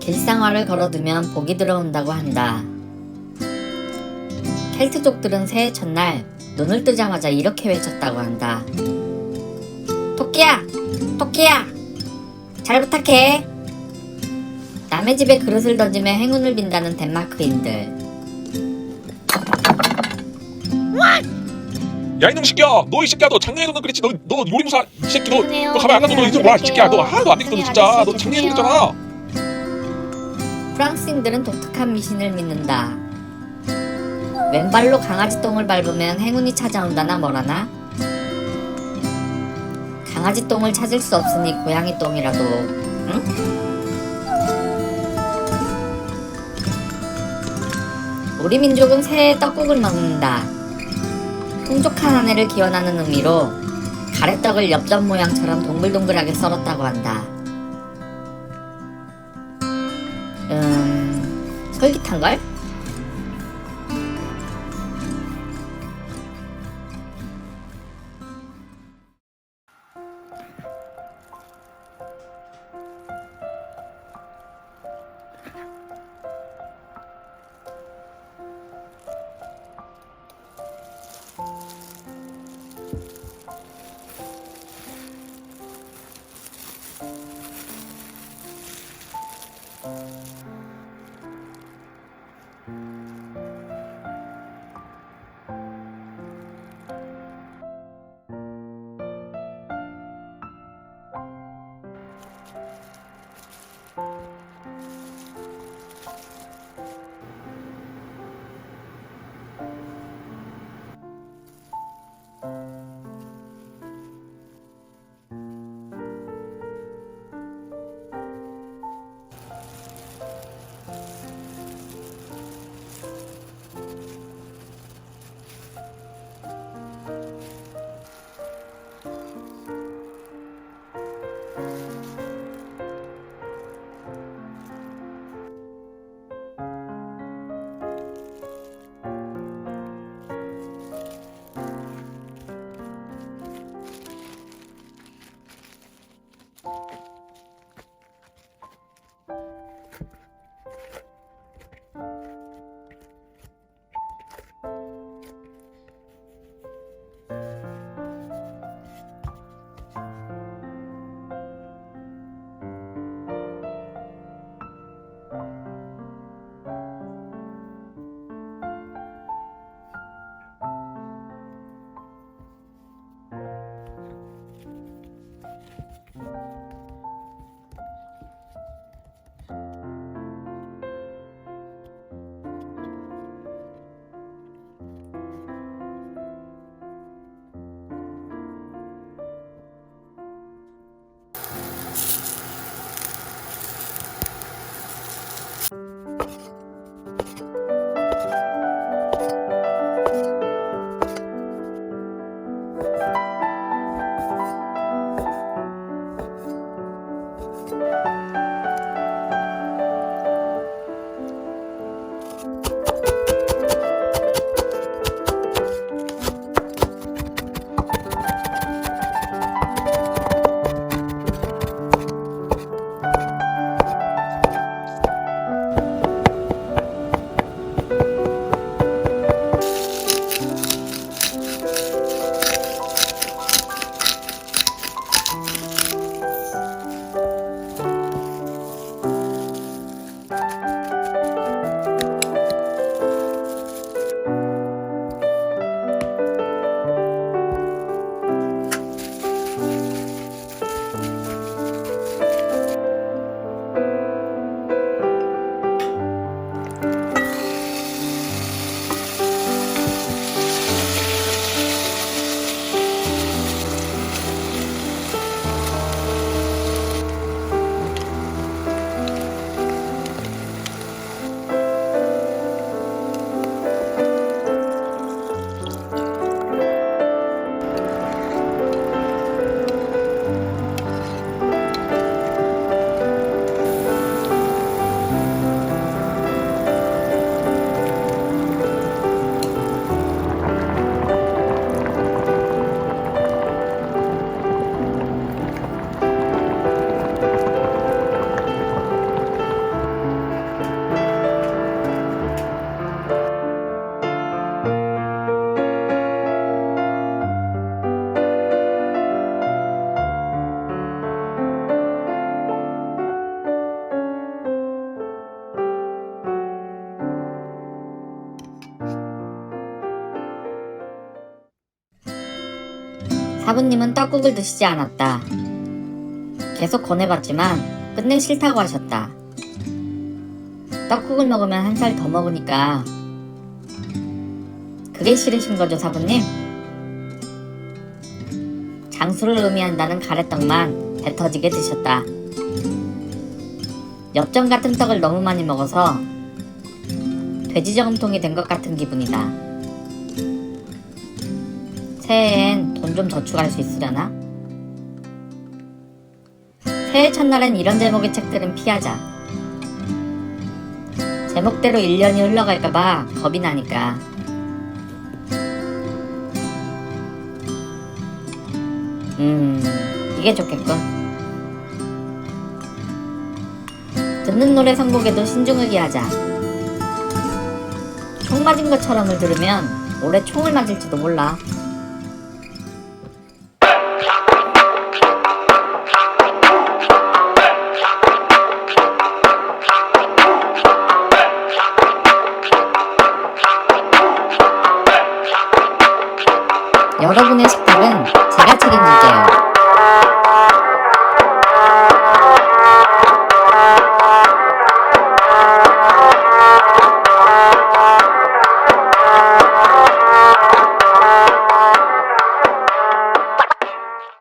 길상화를 걸어두면 복이 들어온다고 한다. 켈트족들은 새해 첫날 눈을 뜨자마자 이렇게 외쳤다고 한다. 토끼야! 토끼야! 잘 부탁해! 남의 집에 그릇을 던지며 행운을 빈다는 덴마크인들. 야 이놈 새끼야, 너 이 새끼야, 너 작년에도 너 그랬지. 너 요리무사 이 새끼, 너 죄송해요. 가만 안 놔둬. 너 이제 와, 이 새끼야. 너 하나도 안 되겠어, 너 진짜. 아저씨, 너 작년에도 죄송해요. 그랬잖아. 프랑스인들은 독특한 미신을 믿는다. 왼발로 강아지 똥을 밟으면 행운이 찾아온다나 뭐라나? 강아지 똥을 찾을 수 없으니 고양이 똥이라도, 응? 우리 민족은 새해에 떡국을 먹는다. 풍족한 한 해를 기원하는 의미로 가래떡을 엽전 모양처럼 동글동글하게 썰었다고 한다. 솔깃한걸? 사부님은 떡국을 드시지 않았다. 계속 권해봤지만 끝내 싫다고 하셨다. 떡국을 먹으면 한 살 더 먹으니까. 그게 싫으신 거죠, 사부님? 장수를 의미한다는 가래떡만 배 터지게 드셨다. 엽전 같은 떡을 너무 많이 먹어서 돼지 저금통이 된 것 같은 기분이다. 새해엔 돈 좀 저축할 수 있으려나? 새해 첫날엔 이런 제목의 책들은 피하자. 제목대로 1년이 흘러갈까봐 겁이 나니까. 이게 좋겠군. 듣는 노래 선곡에도 신중하게 하자. 총 맞은 것처럼을 들으면 올해 총을 맞을지도 몰라.